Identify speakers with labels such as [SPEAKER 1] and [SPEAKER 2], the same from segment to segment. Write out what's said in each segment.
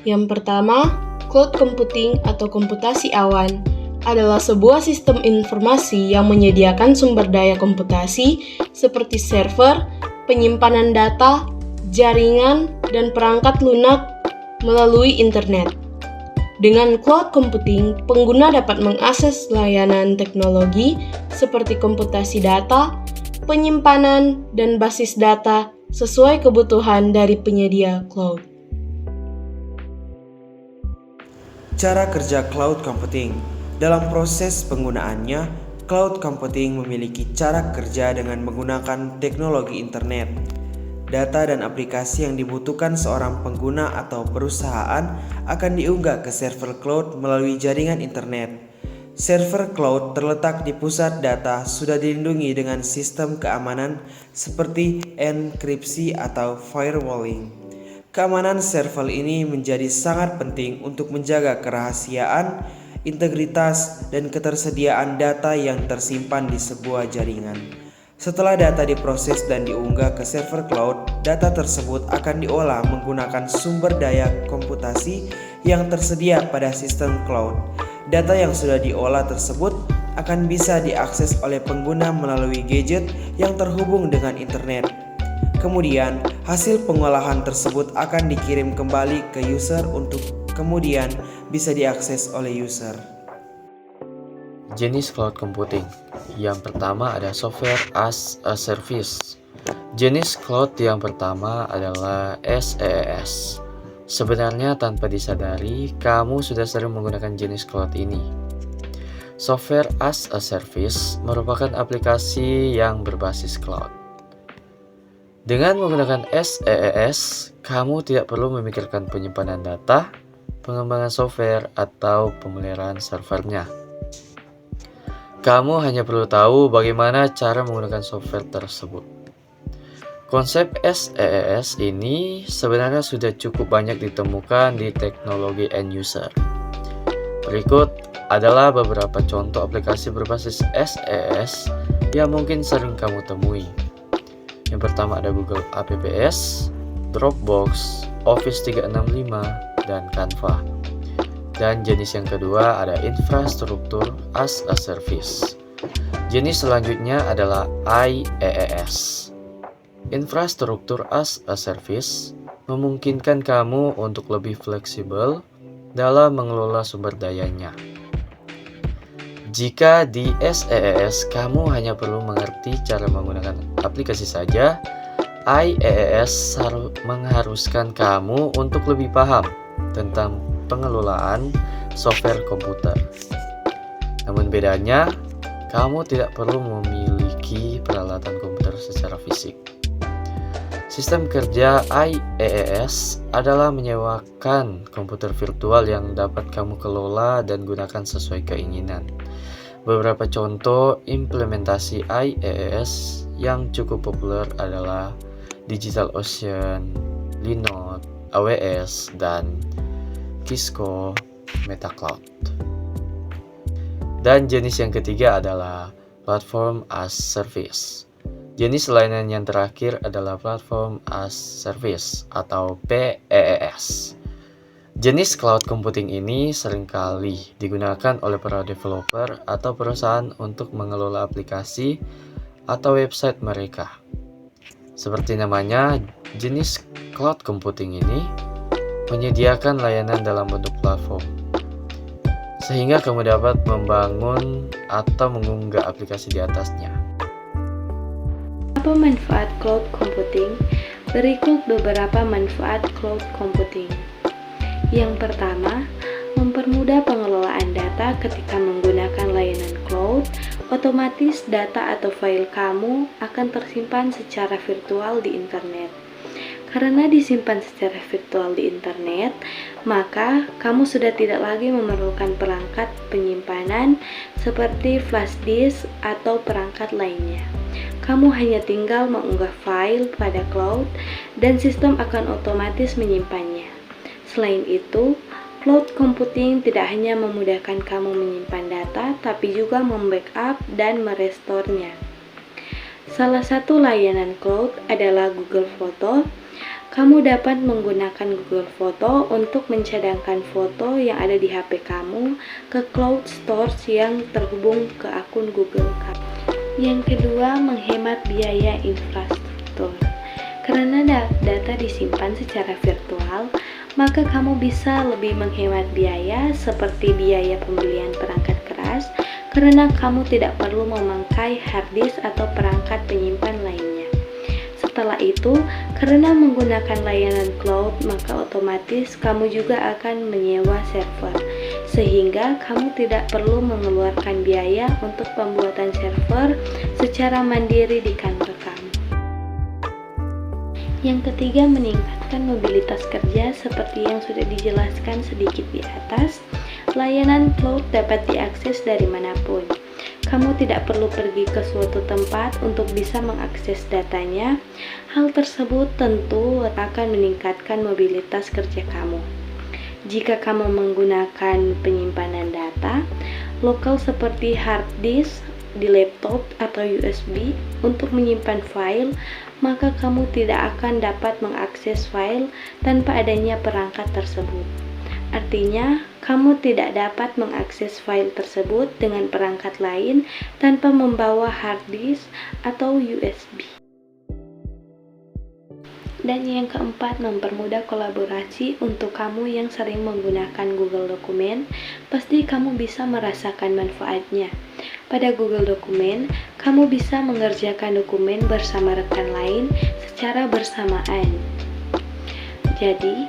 [SPEAKER 1] Yang pertama, cloud computing atau komputasi awan adalah sebuah sistem informasi yang menyediakan sumber daya komputasi seperti server, penyimpanan data, jaringan, dan perangkat lunak melalui internet. Dengan cloud computing, pengguna dapat mengakses layanan teknologi seperti komputasi data, penyimpanan, dan basis data sesuai kebutuhan dari penyedia cloud.
[SPEAKER 2] Cara kerja cloud computing. Dalam proses penggunaannya, cloud computing memiliki cara kerja dengan menggunakan teknologi internet. Data dan aplikasi yang dibutuhkan seorang pengguna atau perusahaan akan diunggah ke server cloud melalui jaringan internet. Server cloud terletak di pusat data sudah dilindungi dengan sistem keamanan seperti enkripsi atau firewalling. Keamanan server ini menjadi sangat penting untuk menjaga kerahasiaan, integritas, dan ketersediaan data yang tersimpan di sebuah jaringan. Setelah data diproses dan diunggah ke server cloud, data tersebut akan diolah menggunakan sumber daya komputasi yang tersedia pada sistem cloud. Data yang sudah diolah tersebut akan bisa diakses oleh pengguna melalui gadget yang terhubung dengan internet. Kemudian, hasil pengolahan tersebut akan dikirim kembali ke user untuk kemudian bisa diakses oleh user.
[SPEAKER 3] Jenis cloud computing. Yang pertama ada software as a service. Jenis cloud yang pertama adalah SaaS. Sebenarnya tanpa disadari, kamu sudah sering menggunakan jenis cloud ini. Software as a service merupakan aplikasi yang berbasis cloud. Dengan menggunakan SaaS, kamu tidak perlu memikirkan penyimpanan data, pengembangan software, atau pemeliharaan servernya. Kamu hanya perlu tahu bagaimana cara menggunakan software tersebut. Konsep SaaS ini sebenarnya sudah cukup banyak ditemukan di teknologi end user. Berikut adalah beberapa contoh aplikasi berbasis SaaS yang mungkin sering kamu temui. Yang pertama ada Google Apps, Dropbox, Office 365, dan Canva. Dan jenis yang kedua ada infrastruktur as a service. Jenis selanjutnya adalah IaaS. Infrastruktur as a service memungkinkan kamu untuk lebih fleksibel dalam mengelola sumber dayanya. Jika di SaaS kamu hanya perlu mengerti cara menggunakan aplikasi saja, IaaS mengharuskan kamu untuk lebih paham tentang pengelolaan software komputer. Namun bedanya, kamu tidak perlu memiliki peralatan komputer secara fisik. Sistem kerja IaaS adalah menyewakan komputer virtual yang dapat kamu kelola dan gunakan sesuai keinginan. Beberapa contoh implementasi IaaS yang cukup populer adalah DigitalOcean, Linode, AWS, dan Cisco MetaCloud. Dan jenis yang ketiga adalah Platform as Service. Jenis layanan yang terakhir adalah Platform as Service atau PaaS. Jenis cloud computing ini seringkali digunakan oleh para developer atau perusahaan untuk mengelola aplikasi atau website mereka. Seperti namanya, jenis cloud computing ini menyediakan layanan dalam bentuk platform, sehingga kamu dapat membangun atau mengunggah aplikasi di atasnya.
[SPEAKER 4] Apa manfaat cloud computing? Berikut beberapa manfaat cloud computing. Yang pertama, mempermudah pengelolaan data ketika menggunakan layanan cloud. Otomatis data atau file kamu akan tersimpan secara virtual di internet. Karena disimpan secara virtual di internet, maka kamu sudah tidak lagi memerlukan perangkat penyimpanan seperti flash disk atau perangkat lainnya. Kamu hanya tinggal mengunggah file pada cloud dan sistem akan otomatis menyimpannya. Selain itu, cloud computing tidak hanya memudahkan kamu menyimpan data, tapi juga membackup dan merestorenya. Salah satu layanan cloud adalah Google Photo. Kamu dapat menggunakan Google Foto untuk mencadangkan foto yang ada di HP kamu ke cloud storage yang terhubung ke akun Google kamu. Yang kedua, menghemat biaya infrastruktur. Karena data disimpan secara virtual, maka kamu bisa lebih menghemat biaya seperti biaya pembelian perangkat keras karena kamu tidak perlu memakai hard disk atau perangkat penyimpan lainnya. Setelah itu, karena menggunakan layanan cloud, maka otomatis kamu juga akan menyewa server, sehingga kamu tidak perlu mengeluarkan biaya untuk pembuatan server secara mandiri di kantor kamu. Yang ketiga, meningkatkan mobilitas kerja seperti yang sudah dijelaskan sedikit di atas. Layanan cloud dapat diakses dari manapun. Kamu tidak perlu pergi ke suatu tempat untuk bisa mengakses datanya. Hal tersebut tentu akan meningkatkan mobilitas kerja kamu. Jika kamu menggunakan penyimpanan data lokal seperti hard disk di laptop atau USB untuk menyimpan file, maka kamu tidak akan dapat mengakses file tanpa adanya perangkat tersebut. Artinya, kamu tidak dapat mengakses file tersebut dengan perangkat lain tanpa membawa hard disk atau USB. Dan yang keempat, mempermudah kolaborasi. Untuk kamu yang sering menggunakan Google Dokumen, pasti kamu bisa merasakan manfaatnya. Pada Google Dokumen, kamu bisa mengerjakan dokumen bersama rekan lain secara bersamaan. Jadi,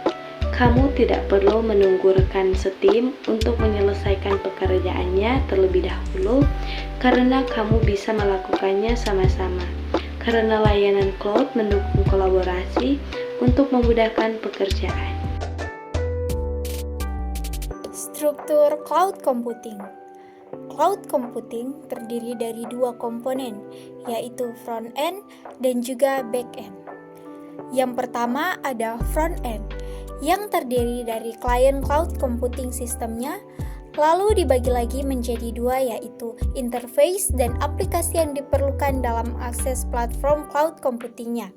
[SPEAKER 4] kamu tidak perlu menunggu rekan setim untuk menyelesaikan pekerjaannya terlebih dahulu karena kamu bisa melakukannya sama-sama. Karena layanan cloud mendukung kolaborasi untuk memudahkan pekerjaan.
[SPEAKER 5] Struktur cloud computing. Cloud computing terdiri dari dua komponen, yaitu front end dan juga back end. Yang pertama ada front end, yang terdiri dari klien cloud computing sistemnya, lalu dibagi lagi menjadi dua, yaitu interface dan aplikasi yang diperlukan dalam akses platform cloud computingnya.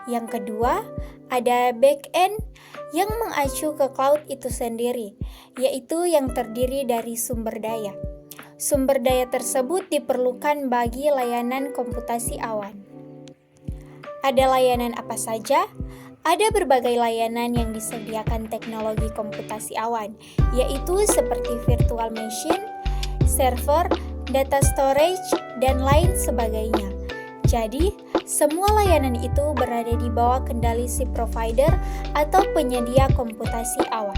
[SPEAKER 5] Yang kedua, ada back end yang mengacu ke cloud itu sendiri, yaitu yang terdiri dari sumber daya. Sumber daya tersebut diperlukan bagi layanan komputasi awan. Ada layanan apa saja? Ada berbagai layanan yang disediakan teknologi komputasi awan, yaitu seperti virtual machine, server, data storage, dan lain sebagainya. Jadi, semua layanan itu berada di bawah kendali si provider atau penyedia komputasi awan.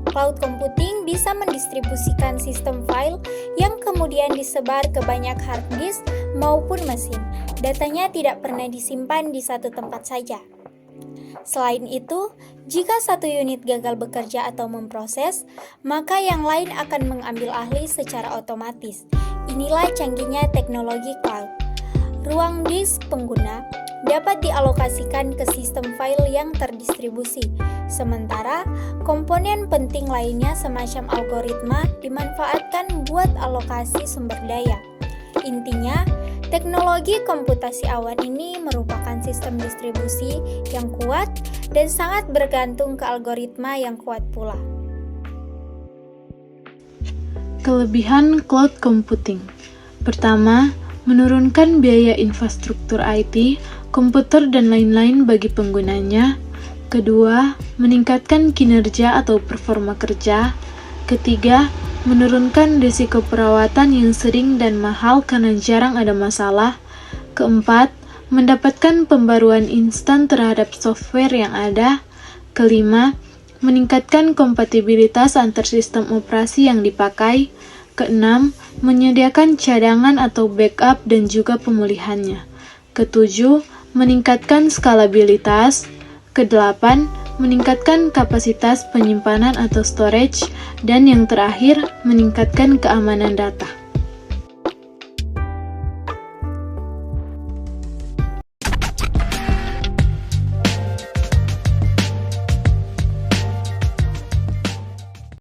[SPEAKER 5] Cloud computing bisa mendistribusikan sistem file yang kemudian disebar ke banyak hard disk maupun mesin. Datanya tidak pernah disimpan di satu tempat saja. Selain itu, jika satu unit gagal bekerja atau memproses, maka yang lain akan mengambil alih secara otomatis. Inilah canggihnya teknologi cloud. Ruang disk pengguna dapat dialokasikan ke sistem file yang terdistribusi, sementara komponen penting lainnya semacam algoritma dimanfaatkan buat alokasi sumber daya. Intinya, teknologi komputasi awan ini merupakan sistem distribusi yang kuat dan sangat bergantung ke algoritma yang kuat pula.
[SPEAKER 6] Kelebihan cloud computing. Pertama, menurunkan biaya infrastruktur IT, komputer, dan lain-lain bagi penggunanya. Kedua, meningkatkan kinerja atau performa kerja. Ketiga, menurunkan risiko perawatan yang sering dan mahal karena jarang ada masalah. Keempat, mendapatkan pembaruan instan terhadap software yang ada. Kelima, meningkatkan kompatibilitas antar sistem operasi yang dipakai. Keenam, menyediakan cadangan atau backup dan juga pemulihannya. Ketujuh, meningkatkan skalabilitas. Kedelapan, meningkatkan kapasitas penyimpanan atau storage. Dan yang terakhir, meningkatkan keamanan data.